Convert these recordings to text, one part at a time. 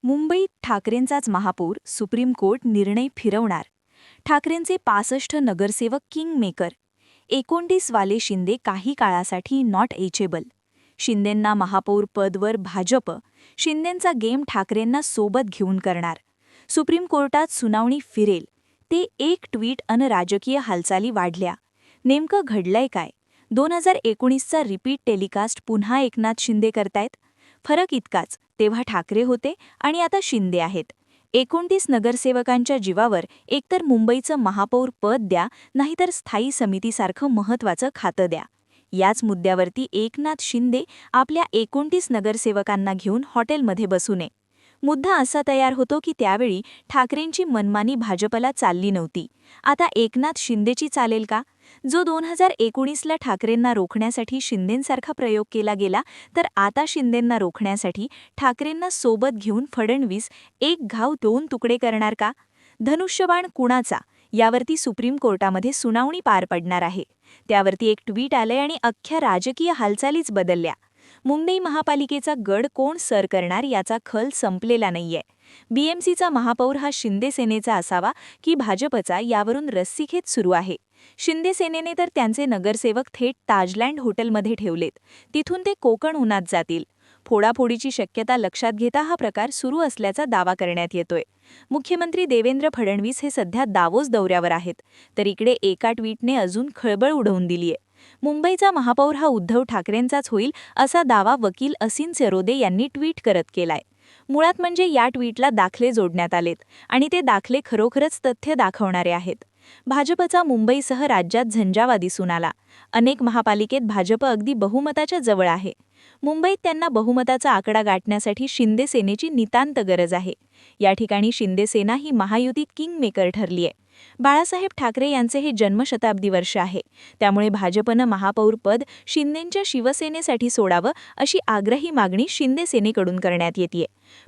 मुंबईत ठाकरेंचाच महापौर, supreme court निर्णय फिरवणार. ठाकरेंचे 65 नगरसेवक किंग मेकर. 29 वाले शिंदे काही काळासाठी नॉट एचेबल. शिंदेंना महापौर पदवर भाजप. शिंदेंचा गेम ठाकरेंना सोबत घेऊन करणार. सुप्रीम कोर्टात सुनावणी फिरेल. ते एक ट्विट अन राजकीय हालचाली वाढल्या. नेमकं घडलंय काय? 2019चा रिपीट टेलिकास्ट पुन्हा एकनाथ शिंदे करतायत. फरक इतकाच, तेव्हा ठाकरे होते आणि आता शिंदे आहेत. 29 नगरसेवकांच्या जीवावर एकतर मुंबईचं महापौर पद द्या, नाहीतर स्थायी समितीसारखं महत्त्वाचं खातं द्या. याच मुद्द्यावरती एकनाथ शिंदे आपल्या 29 नगरसेवकांना घेऊन हॉटेलमध्ये बसू नये. मुद्दा असा तयार होतो की त्यावेळी ठाकरेंची मनमानी भाजपला चालली नव्हती. आता एकनाथ शिंदेची चालेल का? जो 2019ला ठाकरेंना रोखण्यासाठी शिंदेंसारखा प्रयोग केला गेला, तर आता शिंदेंना रोखण्यासाठी ठाकरेंना सोबत घेऊन फडणवीस एक घाव दोन तुकडे करणार का? धनुष्यबाण कुणाचा? यावरती सुप्रीम कोर्टामध्ये सुनावणी पार पडणार आहे. त्यावरती एक ट्विट आलंय आणि अख्ख्या राजकीय हालचालीच बदलल्या. मुंबई महापालिकेचा गड कोण सर करणार याचा खल संपलेला नाहीये. बीएमसीचा महापौर हा शिंदे सेनेचा असावा की भाजपचा, यावरून रस्सीखेच सुरू आहे. शिंदे सेनेने तर त्यांचे नगरसेवक थेट ताजलँड हॉटेलमध्ये ठेवलेत. तिथून ते कोकण उन्हात जातील. फोडाफोडीची शक्यता लक्षात घेता हा प्रकार सुरू असल्याचा दावा करण्यात येतोय. मुख्यमंत्री देवेंद्र फडणवीस हे सध्या दावोस दौऱ्यावर आहेत. तर इकडे एका ट्विटने अजून खळबळ उडवून दिलीये. मुंबईचा महापौर हा उद्धव ठाकरेंचाच होईल असा दावा वकील असिन सरोदे यांनी ट्विट करत केलाय. मुळात म्हणजे या ट्विटला दाखले जोडण्यात आलेत आणि ते दाखले खरोखरच तथ्य दाखवणारे आहेत. भाजपचा मुंबईसह राज्यात झंझावा दिसून आला. अनेक महापालिकेत भाजप अगदी बहुमताच्या जवळ आहे. मुंबईत त्यांना बहुमताचा आकडा गाठण्यासाठी शिंदे सेनेची नितांत गरज आहे. या ठिकाणी शिंदे सेना ही महायुतीत किंग मेकर ठरलीय. बाळासाहेब ठाकरे यांचे हे जन्मशताब्दी वर्ष आहे. त्यामुळे भाजपनं महापौर पद शिंदेंच्या शिवसेनेसाठी सोडावं अशी आग्रही मागणी शिंदे सेनेकडून करण्यात येतेय.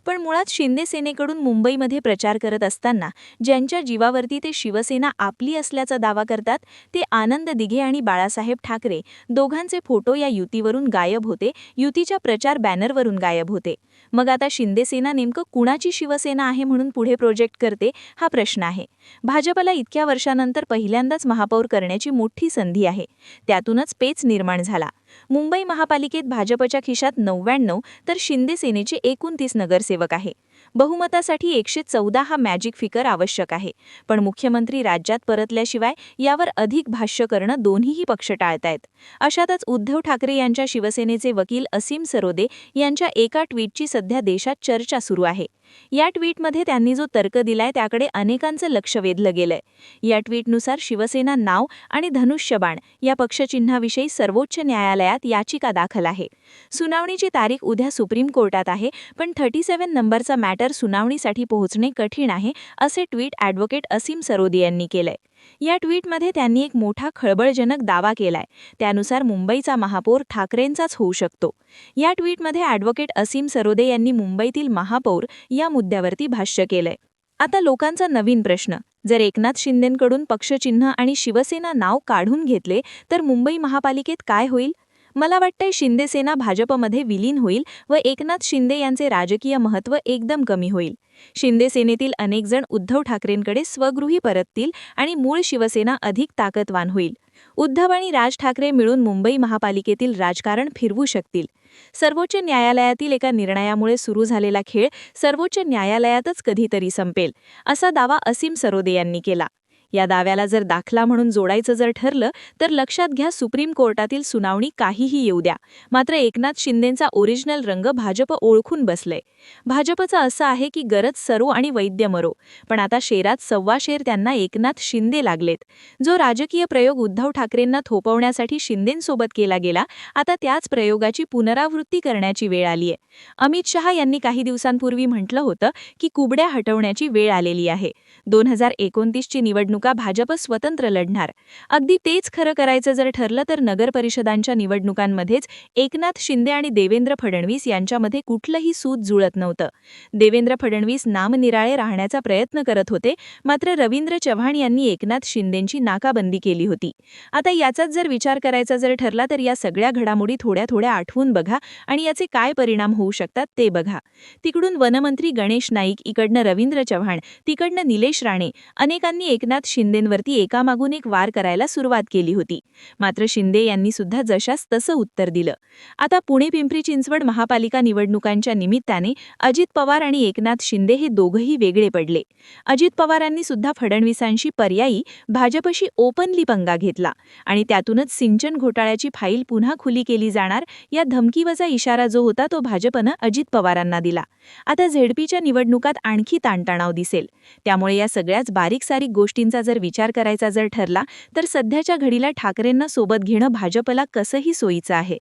पण मुळात शिंदे सेनेकडून मुंबईमध्ये प्रचार करत असताना ज्यांच्या जीवावरती ते शिवसेना आपली असल्याचा दावा करतात ते आनंद दिघे आणि बाळासाहेब ठाकरे, दोघांचे फोटो या युतीवरून गायब होते, युतीच्या प्रचार बॅनरवरून गायब होते. मग आता शिंदे सेना नेमकं कुणाची शिवसेना आहे म्हणून पुढे प्रोजेक्ट करते, हा प्रश्न आहे. भाजपला इतक्या वर्षानंतर पहिल्यांदाच महापौर करण्याची मोठी संधी आहे. त्यातूनच पेच निर्माण झाला. मुंबई महापालिकेत भाजपच्या खिशात 99 तर शिंदे सेनेचे 29 नगरसेवक आहे. बहुमतासाठी 114 हा मॅजिक फिगर आवश्यक आहे. पण मुख्यमंत्री राज्यात परतल्याशिवाय यावर अधिक भाष्य करणं दोन्हीही पक्ष टाळतायत. अशातच उद्धव ठाकरे यांच्या शिवसेनेचे वकील असीम सरोदे यांच्या एका ट्विटची सध्या देशात चर्चा सुरू आहे. या ट्विटमध्ये त्यांनी जो तर्क दिलाय त्याकडे अनेकांचं लक्ष वेधलं गेलंय. या ट्विटनुसार शिवसेना नाव आणि धनुष्यबाण या पक्षचिन्हाविषयी सर्वोच्च न्यायालयात याचिका दाखल आहे. सुनावणीची तारीख उद्या सुप्रीम कोर्टात आहे, पण 37 नंबरचा मॅटर सुनावणीसाठी पोहोचणे कठीण आहे, असे ट्विट ॲडव्होकेट असीम सरोदे यांनी केलंय. या ट्विटमध्ये त्यांनी एक मोठा खळबळजनक दावा केलाय. त्यानुसार मुंबईचा महापौर ठाकरेंचाच होऊ शकतो. या ट्विटमध्ये ॲडव्होकेट असीम सरोदे यांनी मुंबईतील महापौर या मुद्द्यावरती भाष्य केलंय. आता लोकांचा नवीन प्रश्न, जर एकनाथ शिंदेंकडून पक्षचिन्ह आणि शिवसेना नाव काढून घेतले तर मुंबई महापालिकेत काय होईल? मला वाटतंय शिंदे सेना भाजपमध्ये विलीन होईल व एकनाथ शिंदे यांचे राजकीय महत्त्व एकदम कमी होईल. शिंदे सेनेतील अनेक जण उद्धव ठाकरेंकडे स्वगृही परततील आणि मूळ शिवसेना अधिक ताकदवान होईल. उद्धव आणि राज ठाकरे मिळून मुंबई महापालिकेतील राजकारण फिरवू शकतील. सर्वोच्च न्यायालयातील एका निर्णयामुळे सुरू झालेला खेळ सर्वोच्च न्यायालयातच कधीतरी संपेल, असा दावा असीम सरोदे यांनी केला. या दाव्याला जर दाखला म्हणून जोडायचं जर ठरलं तर लक्षात घ्या, सुप्रीम कोर्टातील सुनावणी काहीही येऊ द्या, मात्र एकनाथ शिंदेंचा ओरिजिनल रंग भाजप ओळखून बसलंय. भाजपचं असं आहे की गरज सरो आणि वैद्य मरो, पण आता शेरात सव्वा शेर त्यांना एकनाथ शिंदे लागलेत. जो राजकीय प्रयोग उद्धव ठाकरेंना थोपवण्यासाठी शिंदेंसोबत केला गेला, आता त्याच प्रयोगाची पुनरावृत्ती करण्याची वेळ आलीय. अमित शहा यांनी काही दिवसांपूर्वी म्हटलं होतं की कुबड्या हटवण्याची वेळ आलेली आहे. 2029ची निवडणूक निवडणुका भाजप स्वतंत्र लढणार. अगदी तेच खरं करायचं जर ठरलं तर नगर परिषदांच्या निवडणुकांमध्येच एकनाथ शिंदे आणि देवेंद्र फडणवीस यांच्यामध्ये कुठलंही सूत जुळत नव्हतं. देवेंद्र फडणवीस नामनिराळे राहण्याचा प्रयत्न करत होते, मात्र रवींद्र चव्हाण यांनी एकनाथ शिंदेंची नाकाबंदी केली होती. आता याचाच जर विचार करायचा जर ठरला तर या सगळ्या घडामोडी थोड्या थोड्या आठवून बघा आणि याचे काय परिणाम होऊ शकतात ते बघा. तिकडून वनमंत्री गणेश नाईक, इकडनं रवींद्र चव्हाण, तिकडनं निलेश राणे अनेकांनी एकनाथ शिंदेंवरती एकामागून एक वार करायला सुरुवात केली होती. मात्र शिंदे यांनी सुद्धा जशास तसं उत्तर दिलं. आता पुणे पिंपरी चिंचवड महापालिका निवडणुकांच्या निमित्ताने अजित पवार आणि एकनाथ शिंदे हे दोघंही वेगळे पडले. अजित पवारांनी सुद्धा फडणवीसांशी पर्यायी भाजपशी ओपनली पंगा घेतला आणि त्यातूनच सिंचन घोटाळ्याची फाईल पुन्हा खुली केली जाणार या धमकीवजा इशारा जो होता तो भाजपनं अजित पवारांना दिला. आता झेडपीच्या निवडणुकात आणखी ताणतणाव दिसेल. त्यामुळे या सगळ्याच बारीक-सारीक गोष्टींचा जर विचार करायचा जर ठरला तर सध्याच्या घडीला ठाकरेंना सोबत घेणं भाजपला कसंही सोयीचं आहे.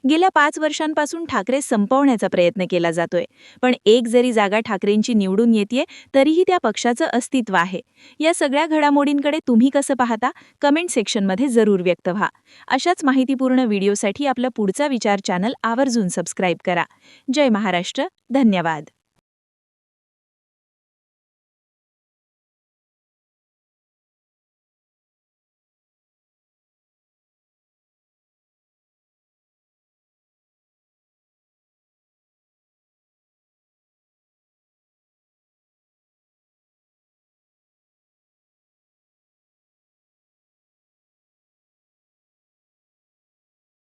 गेल्या 5 वर्षांपासून ठाकरे संपवण्याचा प्रयत्न केला जातोय, पण एक जरी जागा ठाकरेंची निवडून येतेय तरीही त्या पक्षाचं अस्तित्व आहे. या सगळ्या घडामोडींकडे तुम्ही कसं पाहता? कमेंट सेक्शनमध्ये जरूर व्यक्त व्हा. अशाच माहितीपूर्ण व्हिडिओसाठी आपला पुढचा विचार चॅनल आवर्जून सबस्क्राईब करा. जय महाराष्ट्र. धन्यवाद.